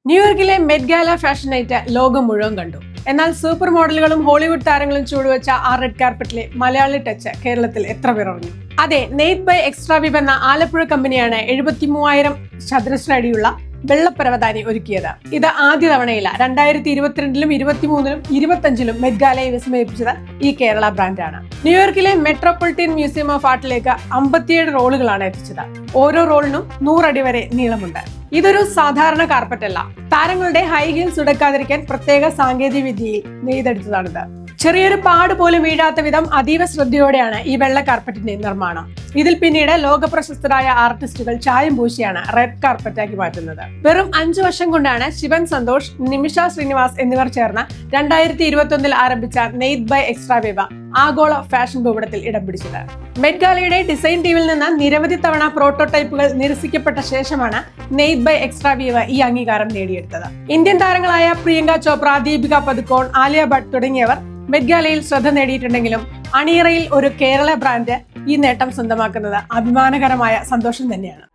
ന്യൂയോർക്കിലെ met gala fashion night ലോകം മുഴുവൻ കണ്ടു. എന്നാൽ സൂപ്പർ മോഡലുകളും ഹോളിവുഡ് താരങ്ങളും ചുവടുവെച്ച ആ റെഡ് കാർപ്പറ്റിലെ മലയാളി ടച്ച് കേരളത്തിൽ എത്ര പേർ അറിഞ്ഞു? അതെ, നെയ്ത് ബൈ എക്സ്ട്രാവിബ് എന്ന ആലപ്പുഴ കമ്പനിയാണ് 73,000 ചതുരശ്ര അടിയുള്ള വെള്ളപ്പരവതാനി ഒരുക്കിയത്. ഇത് ആദ്യ തവണയില്ല. 2022-ലും 23-ലും 25-ലും മെറ്റ് ഗാലയെ വിസ്മയിപ്പിച്ചത് ഈ കേരള ബ്രാൻഡാണ്. ന്യൂയോർക്കിലെ മെട്രോപൊളിറ്റൻ മ്യൂസിയം ഓഫ് ആർട്ടിലേക്ക് 57 റോളുകളാണ് എത്തിച്ചത്. ഓരോ റോളിനും 100 അടി വരെ നീളമുണ്ട്. ഇതൊരു സാധാരണ കാർപ്പറ്റ് അല്ല. താരങ്ങളുടെ ഹൈ ഹീൽസ് ഉടക്കാതിരിക്കാൻ പ്രത്യേക സാങ്കേതിക വിദ്യയിൽ നെയ്തെടുത്തതാണിത്. ചെറിയൊരു പാട് പോലും വീഴാത്ത വിധം അതീവ ശ്രദ്ധയോടെയാണ് ഈ വെള്ള കാർപ്പറ്റിന്റെ നിർമ്മാണം. ഇതിൽ പിന്നീട് ലോക പ്രശസ്തരായ ആർട്ടിസ്റ്റുകൾ ചായം പൂശിയാണ് റെഡ് കാർപ്പറ്റാക്കി മാറ്റുന്നത്. വെറും 5 വർഷം കൊണ്ടാണ് ശിവൻ സന്തോഷ്, നിമിഷ ശ്രീനിവാസ് എന്നിവർ ചേർന്ന് 2021-ൽ ആരംഭിച്ച നെയ്ത് ബൈ എക്സ്ട്രാവിബ് ആഗോള ഫാഷൻ ഭൂപടത്തിൽ ഇടം പിടിച്ചത്. മെറ്റ് ഗാലയുടെ ഡിസൈൻ ടീമിൽ നിന്ന് നിരവധി തവണ പ്രോട്ടോടൈപ്പുകൾ നിരസിക്കപ്പെട്ട ശേഷമാണ് നെയ്ത് ബൈ എക്സ്ട്രാവിബ് ഈ അംഗീകാരം നേടിയെടുത്തത്. ഇന്ത്യൻ താരങ്ങളായ പ്രിയങ്ക ചോപ്ര, ദീപിക പദുക്കോൺ, ആലിയ ഭട്ട് തുടങ്ങിയവർ മെറ്റ് ഗാലയിൽ ശ്രദ്ധ നേടിയിട്ടുണ്ടെങ്കിലും അണിയറയിൽ ഒരു കേരള ബ്രാൻഡ് ഈ നേട്ടം സ്വന്തമാക്കുന്നത് അഭിമാനകരമായ സന്തോഷം തന്നെയാണ്.